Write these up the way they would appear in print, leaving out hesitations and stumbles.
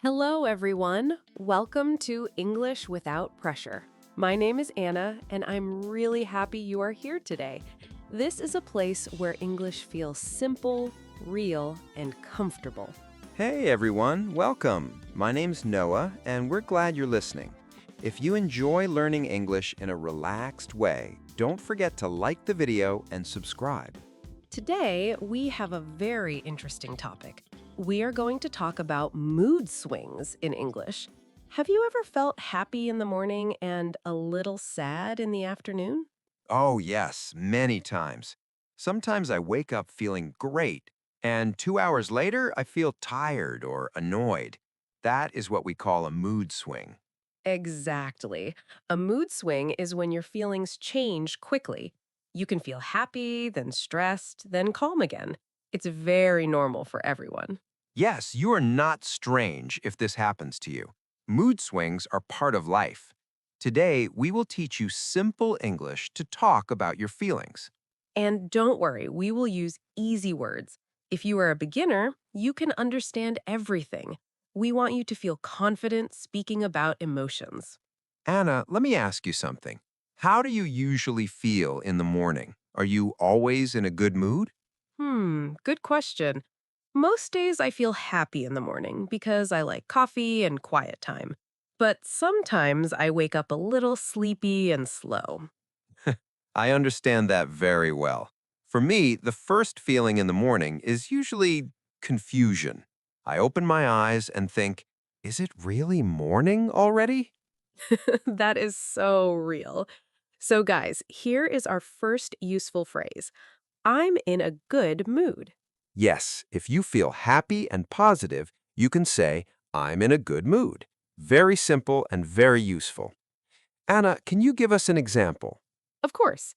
Hello, everyone. Welcome to English Without Pressure. My name is Anna, and I'm really happy you are here today. This is a place where English feels simple, real, and comfortable. Hey everyone, welcome. My name's Noah, and we're glad you're listening. If you enjoy learning English in a relaxed way, don't forget to like the video and subscribe. Today, we have a very interesting topic. We are going to talk about mood swings in English. Have you ever felt happy in the morning and a little sad in the afternoon? Oh, yes, many times. Sometimes I wake up feeling great, and 2 hours later, I feel tired or annoyed. That is what we call a mood swing. Exactly. A mood swing is when your feelings change quickly. You can feel happy, then stressed, then calm again. It's very normal for everyone. Yes, you are not strange if this happens to you. Mood swings are part of life. Today, we will teach you simple English to talk about your feelings. And don't worry, we will use easy words. If you are a beginner, you can understand everything. We want you to feel confident speaking about emotions. Anna, let me ask you something. How do you usually feel in the morning? Are you always in a good mood? Good question. Most days I feel happy in the morning because I like coffee and quiet time. But sometimes I wake up a little sleepy and slow. I understand that very well. For me, the first feeling in the morning is usually confusion. I open my eyes and think, is it really morning already? That is so real. So, guys, here is our first useful phrase. I'm in a good mood. Yes, if you feel happy and positive, you can say, I'm in a good mood. Very simple and very useful. Anna, can you give us an example? Of course,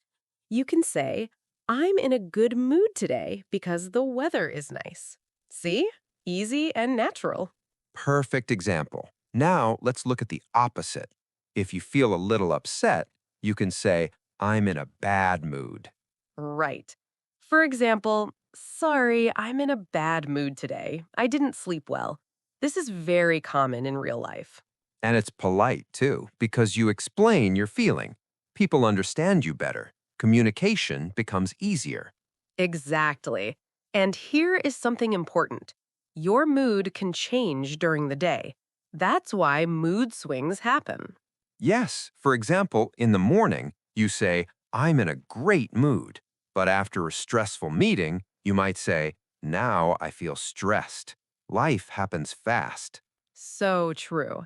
you can say, I'm in a good mood today because the weather is nice. See? Easy and natural. Perfect example. Now let's look at the opposite. If you feel a little upset, you can say, I'm in a bad mood. Right. For example, sorry, I'm in a bad mood today. I didn't sleep well. This is very common in real life. And it's polite too, because you explain your feeling. People understand you better. Communication becomes easier. Exactly. And here is something important. Your mood can change during the day. That's why mood swings happen. Yes, for example, in the morning, you say, I'm in a great mood. But after a stressful meeting, you might say, now I feel stressed. Life happens fast. So true.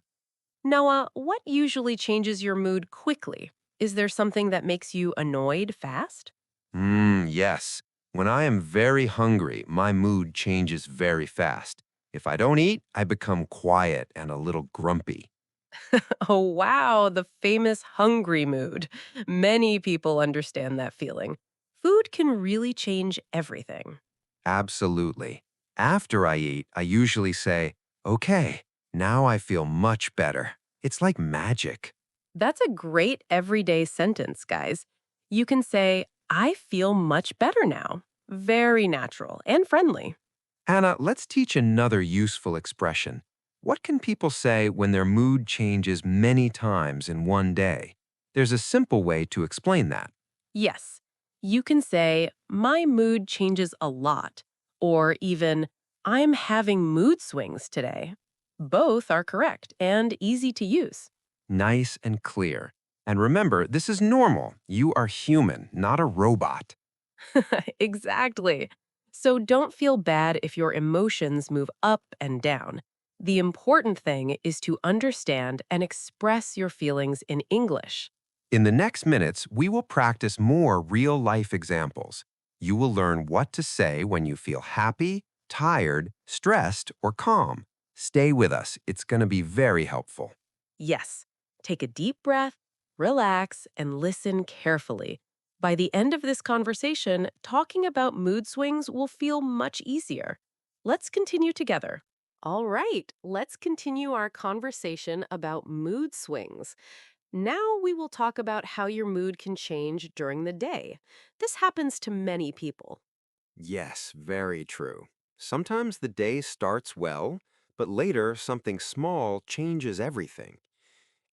Noah, what usually changes your mood quickly? Is there something that makes you annoyed fast? Yes. When I am very hungry, my mood changes very fast. If I don't eat, I become quiet and a little grumpy. Oh, wow, the famous hungry mood. Many people understand that feeling. Food can really change everything. Absolutely. After I eat, I usually say, okay, now I feel much better. It's like magic. That's a great everyday sentence, guys. You can say, I feel much better now. Very natural and friendly. Anna, let's teach another useful expression. What can people say when their mood changes many times in one day? There's a simple way to explain that. Yes, you can say, my mood changes a lot, or even, I'm having mood swings today. Both are correct and easy to use. Nice and clear. And remember, this is normal. You are human, not a robot. Exactly. So don't feel bad if your emotions move up and down. The important thing is to understand and express your feelings in English. In the next minutes, we will practice more real life examples. You will learn what to say when you feel happy, tired, stressed, or calm. Stay with us. It's going to be very helpful. Yes, take a deep breath, relax, and listen carefully. By the end of this conversation, talking about mood swings will feel much easier. Let's continue together. All right, let's continue our conversation about mood swings. Now we will talk about how your mood can change during the day. This happens to many people. Yes, very true. Sometimes the day starts well, but later something small changes everything.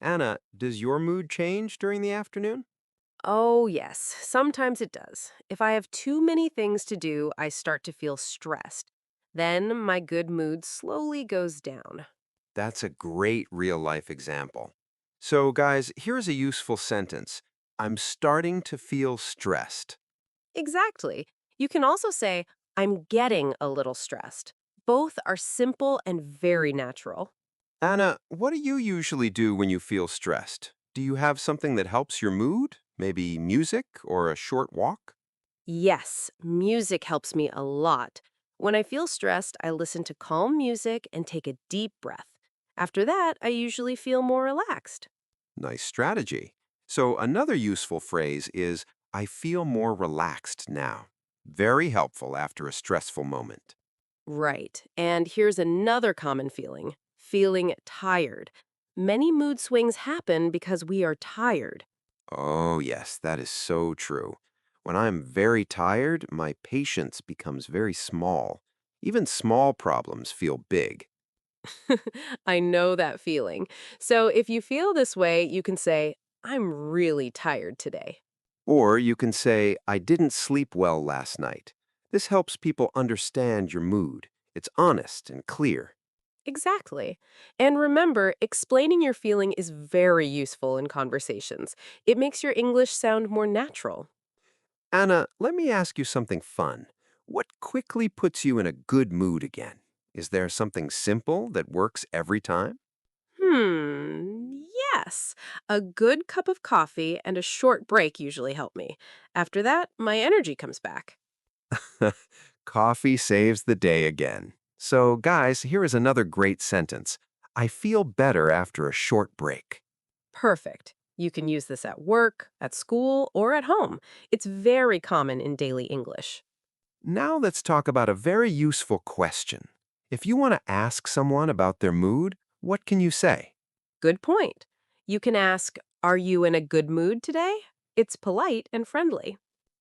Anna, does your mood change during the afternoon? Oh, yes, sometimes it does. If I have too many things to do, I start to feel stressed. Then my good mood slowly goes down. That's a great real life example. So, guys, here's a useful sentence. I'm starting to feel stressed. Exactly. You can also say, I'm getting a little stressed. Both are simple and very natural. Anna, what do you usually do when you feel stressed? Do you have something that helps your mood? Maybe music or a short walk? Yes, music helps me a lot. When I feel stressed, I listen to calm music and take a deep breath. After that, I usually feel more relaxed. Nice strategy. So, another useful phrase is, I feel more relaxed now. Very helpful after a stressful moment. Right. And here's another common feeling tired. Many mood swings happen because we are tired. Oh, yes, that is so true. When I'm very tired, my patience becomes very small. Even small problems feel big. I know that feeling. So if you feel this way, you can say, I'm really tired today. Or you can say, I didn't sleep well last night. This helps people understand your mood. It's honest and clear. Exactly. And remember, explaining your feeling is very useful in conversations. It makes your English sound more natural. Anna, let me ask you something fun. What quickly puts you in a good mood again? Is there something simple that works every time? Yes. A good cup of coffee and a short break usually help me. After that, my energy comes back. Coffee saves the day again. So, guys, here is another great sentence. I feel better after a short break. Perfect. You can use this at work, at school, or at home. It's very common in daily English. Now let's talk about a very useful question. If you want to ask someone about their mood, what can you say? Good point. You can ask, are you in a good mood today? It's polite and friendly.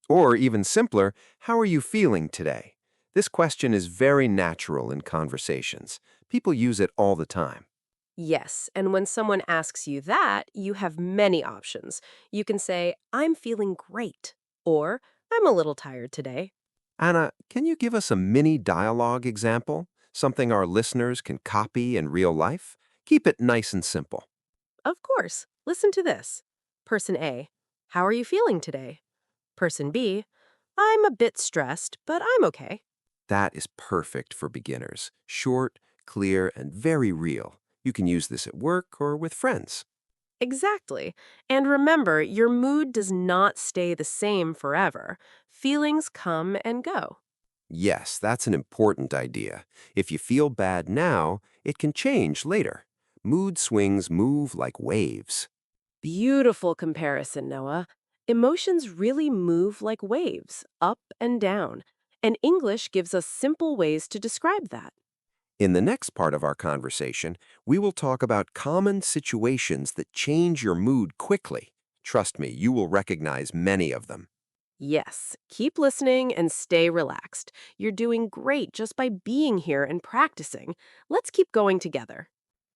Or even simpler, how are you feeling today? This question is very natural in conversations. People use it all the time. Yes, and when someone asks you that, you have many options. You can say, I'm feeling great, or I'm a little tired today. Anna, can you give us a mini dialogue example? Something our listeners can copy in real life? Keep it nice and simple. Of course, listen to this. Person A, how are you feeling today? Person B, I'm a bit stressed, but I'm okay. That is perfect for beginners. Short, clear, and very real. You can use this at work or with friends. Exactly. And remember, your mood does not stay the same forever. Feelings come and go. Yes, that's an important idea. If you feel bad now, it can change later. Mood swings move like waves. Beautiful comparison, Noah. Emotions really move like waves, up and down. And English gives us simple ways to describe that. In the next part of our conversation, we will talk about common situations that change your mood quickly. Trust me, you will recognize many of them. Yes, keep listening and stay relaxed. You're doing great just by being here and practicing. Let's keep going together.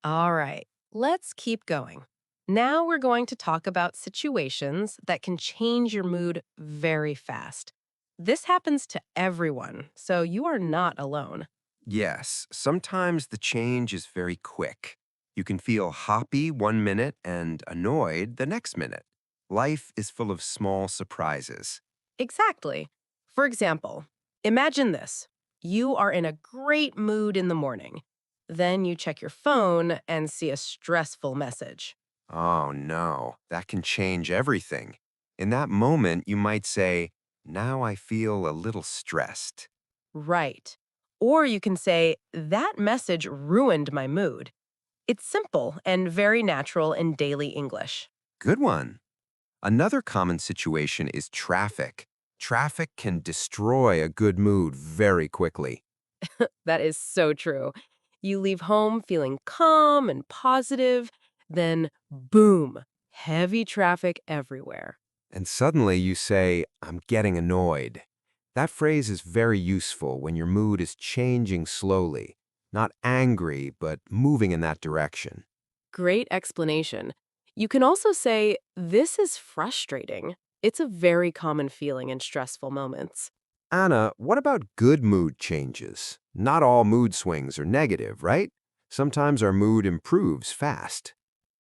All right, let's keep going. Now we're going to talk about situations that can change your mood very fast. This happens to everyone, so you are not alone. Yes, sometimes the change is very quick. You can feel happy one minute and annoyed the next minute. Life is full of small surprises. Exactly. For example, imagine this. You are in a great mood in the morning. Then you check your phone and see a stressful message. Oh no, that can change everything. In that moment, you might say, now I feel a little stressed. Right. Or you can say, that message ruined my mood. It's simple and very natural in daily English. Good one. Another common situation is traffic. Traffic can destroy a good mood very quickly. That is so true. You leave home feeling calm and positive, then boom, heavy traffic everywhere. And suddenly you say, I'm getting annoyed. That phrase is very useful when your mood is changing slowly. Not angry, but moving in that direction. Great explanation. You can also say, "This is frustrating." It's a very common feeling in stressful moments. Anna, what about good mood changes? Not all mood swings are negative, right? Sometimes our mood improves fast.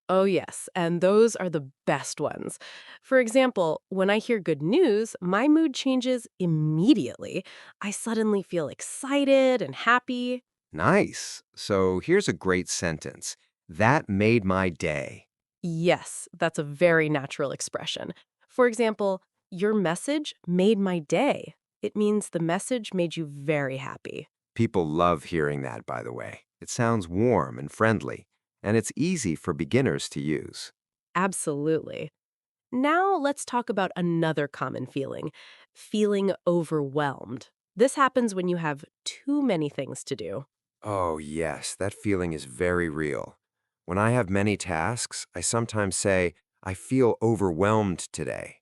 Oh, yes, and those are the best ones. For example, when I hear good news, my mood changes immediately. I suddenly feel excited and happy. Nice. So here's a great sentence. That made my day. Yes, that's a very natural expression. For example, your message made my day. It means the message made you very happy. People love hearing that, by the way. It sounds warm and friendly, and it's easy for beginners to use. Absolutely. Now let's talk about another common feeling overwhelmed. This happens when you have too many things to do. Oh, yes, that feeling is very real. When I have many tasks, I sometimes say, I feel overwhelmed today.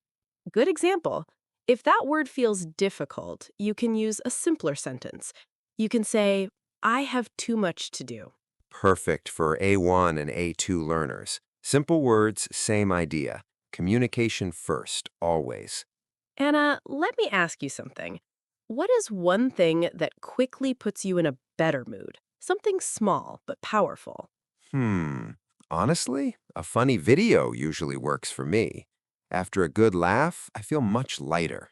Good example. If that word feels difficult, you can use a simpler sentence. You can say, "I have too much to do." Perfect for A1 and A2 learners. Simple words, same idea. Communication first, always. Anna, let me ask you something. What is one thing that quickly puts you in a better mood? Something small but powerful. Hmm. Honestly, a funny video usually works for me. After a good laugh, I feel much lighter.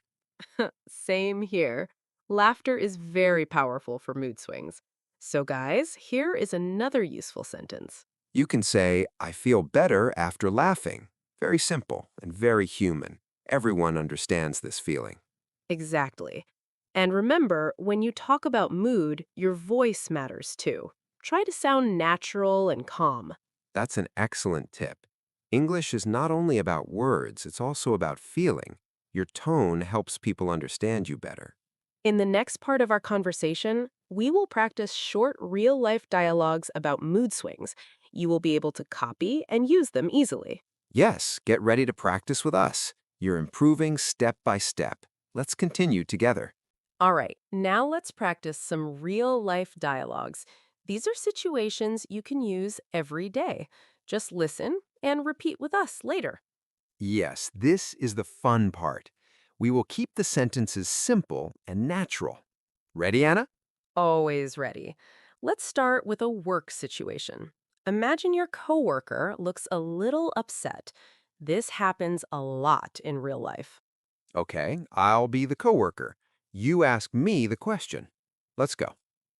Same here. Laughter is very powerful for mood swings. So, guys, here is another useful sentence. You can say, I feel better after laughing. Very simple and very human. Everyone understands this feeling. Exactly. And remember, when you talk about mood, your voice matters too. Try to sound natural and calm. That's an excellent tip. English is not only about words, it's also about feeling. Your tone helps people understand you better. In the next part of our conversation, we will practice short, real life dialogues about mood swings. You will be able to copy and use them easily. Yes, get ready to practice with us. You're improving step by step. Let's continue together. All right, now let's practice some real life dialogues. These are situations you can use every day. Just listen and repeat with us later. Yes, this is the fun part. We will keep the sentences simple and natural. Ready, Anna? Always ready. Let's start with a work situation. Imagine your coworker looks a little upset. This happens a lot in real life. Okay, I'll be the coworker. You ask me the question. Let's go.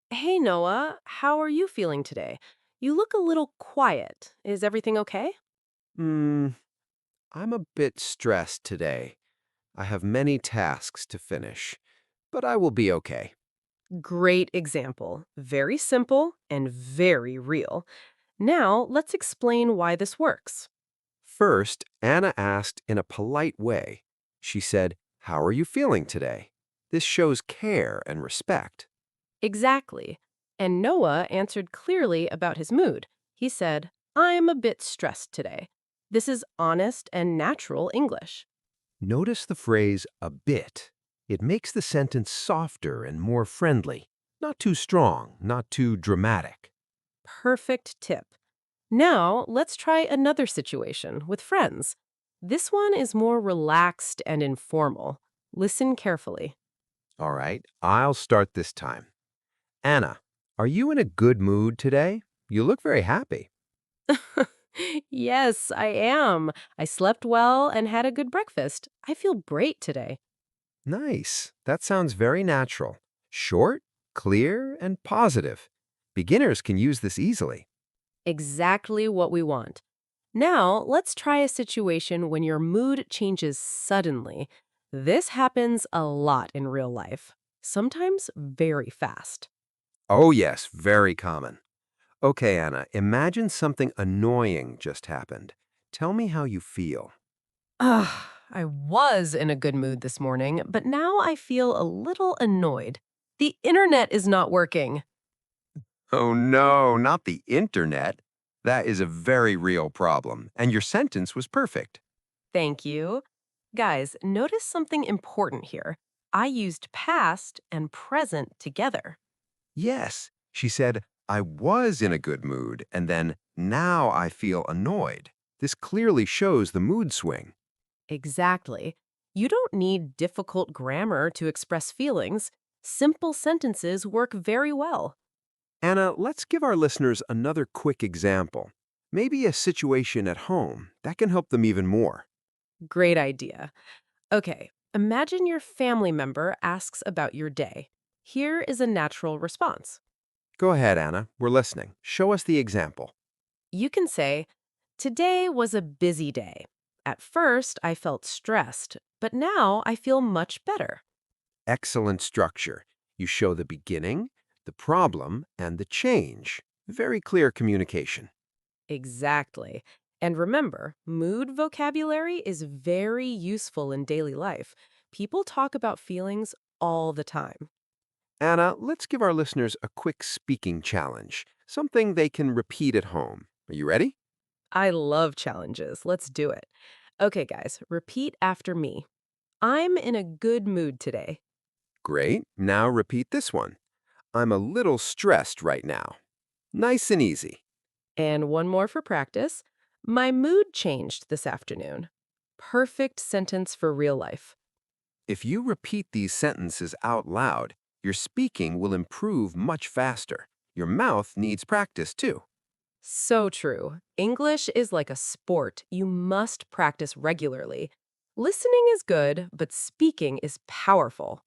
Hey, Noah, how are you feeling today? You look a little quiet. Is everything okay? Hmm, I'm a bit stressed today. I have many tasks to finish, but I will be okay. Great example. Very simple and very real. Now, let's explain why this works. First, Anna asked in a polite way. She said, How are you feeling today? This shows care and respect. Exactly. And Noah answered clearly about his mood. He said, "I'm a bit stressed today." This is honest and natural English. Notice the phrase a bit. It makes the sentence softer and more friendly. Not too strong, not too dramatic. Perfect tip. Now, let's try another situation with friends. This one is more relaxed and informal. Listen carefully. All right, I'll start this time. Anna, are you in a good mood today? You look very happy. Yes, I am. I slept well and had a good breakfast. I feel great today. Nice. That sounds very natural. Short, clear, and positive. Beginners can use this easily. Exactly what we want. Now, let's try a situation when your mood changes suddenly. This happens a lot in real life, sometimes very fast. Oh, yes, very common. Okay, Anna, imagine something annoying just happened. Tell me how you feel. Ugh, I was in a good mood this morning, but now I feel a little annoyed. The internet is not working. Oh no, not the internet. That is a very real problem, and your sentence was perfect. Thank you. Guys, notice something important here. I used past and present together. Yes, she said, I was in a good mood, and then now I feel annoyed. This clearly shows the mood swing. Exactly. You don't need difficult grammar to express feelings. Simple sentences work very well. Anna, let's give our listeners another quick example. Maybe a situation at home that can help them even more. Great idea. Okay, imagine your family member asks about your day. Here is a natural response. Go ahead, Anna. We're listening. Show us the example. You can say, "Today was a busy day. At first, I felt stressed, but now I feel much better." Excellent structure. You show the beginning, the problem, and the change. Very clear communication. Exactly. And remember, mood vocabulary is very useful in daily life. People talk about feelings all the time. Anna, let's give our listeners a quick speaking challenge, something they can repeat at home. Are you ready? I love challenges. Let's do it. Okay, guys, repeat after me. I'm in a good mood today. Great. Now repeat this one. I'm a little stressed right now. Nice and easy. And one more for practice. My mood changed this afternoon. Perfect sentence for real life. If you repeat these sentences out loud, your speaking will improve much faster. Your mouth needs practice too. So true. English is like a sport. You must practice regularly. Listening is good, but speaking is powerful.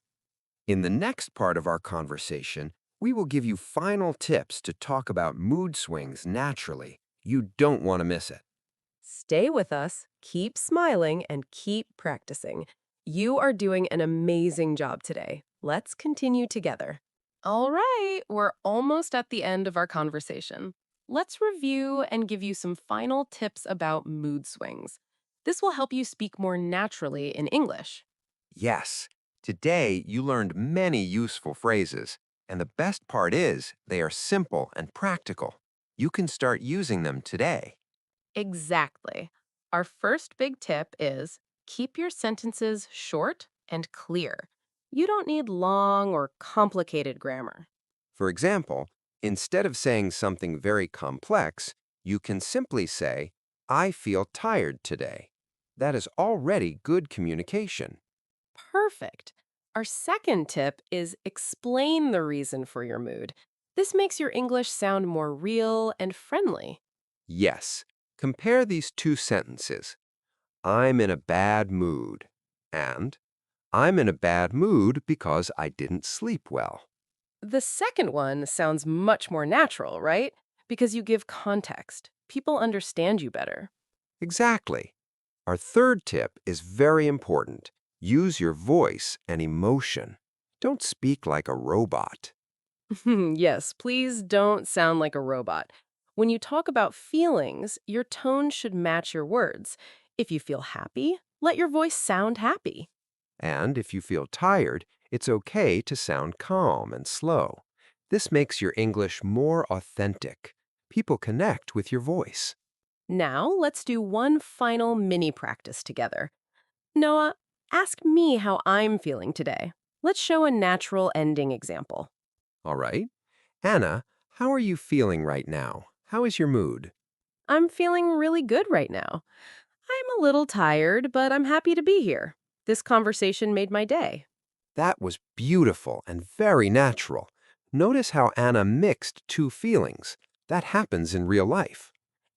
In the next part of our conversation, we will give you final tips to talk about mood swings naturally. You don't want to miss it. Stay with us, keep smiling, and keep practicing. You are doing an amazing job today. Let's continue together. All right, we're almost at the end of our conversation. Let's review and give you some final tips about mood swings. This will help you speak more naturally in English. Yes, today you learned many useful phrases, and the best part is they are simple and practical. You can start using them today. Exactly. Our first big tip is keep your sentences short and clear. You don't need long or complicated grammar. For example, instead of saying something very complex, you can simply say, I feel tired today. That is already good communication. Perfect. Our second tip is explain the reason for your mood. This makes your English sound more real and friendly. Yes, compare these two sentences. I'm in a bad mood. And I'm in a bad mood because I didn't sleep well. The second one sounds much more natural, right? Because you give context. People understand you better. Exactly. Our third tip is very important. Use your voice and emotion. Don't speak like a robot. Yes, please don't sound like a robot. When you talk about feelings, your tone should match your words. If you feel happy, let your voice sound happy. And if you feel tired, it's okay to sound calm and slow. This makes your English more authentic. People connect with your voice. Now, let's do one final mini practice together. Noah, ask me how I'm feeling today. Let's show a natural ending example. All right. Anna, how are you feeling right now? How is your mood? I'm feeling really good right now. I'm a little tired, but I'm happy to be here. This conversation made my day. That was beautiful and very natural. Notice how Anna mixed two feelings. That happens in real life.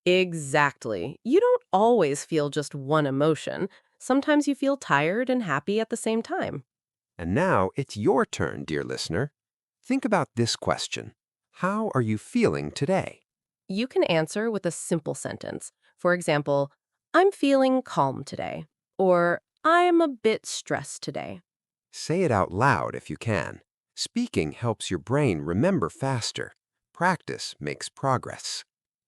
Exactly. You don't always feel just one emotion. Sometimes you feel tired and happy at the same time. And now it's your turn, dear listener. Think about this question. How are you feeling today? You can answer with a simple sentence. For example, I'm feeling calm today. Or I'm a bit stressed today. Say it out loud if you can. Speaking helps your brain remember faster. Practice makes progress.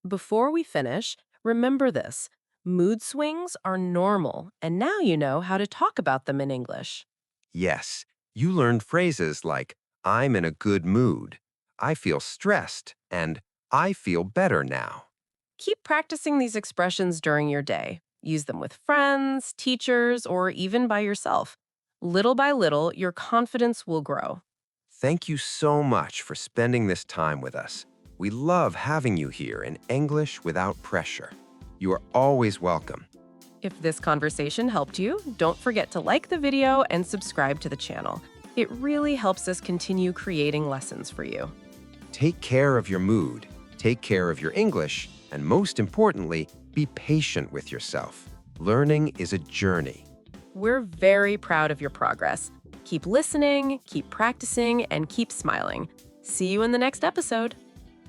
Before we finish, remember this. Mood swings are normal, and now you know how to talk about them in English. Yes, you learned phrases like, I'm in a good mood, I feel stressed, and I feel better now. Keep practicing these expressions during your day. Use them with friends, teachers, or even by yourself. Little by little, your confidence will grow. Thank you so much for spending this time with us. We love having you here in English without pressure. You are always welcome. If this conversation helped you, don't forget to like the video and subscribe to the channel. It really helps us continue creating lessons for you. Take care of your mood, take care of your English, and most importantly, be patient with yourself. Learning is a journey. We're very proud of your progress. Keep listening, keep practicing, and keep smiling. See you in the next episode.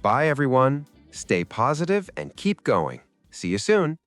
Bye, everyone. Stay positive and keep going. See you soon.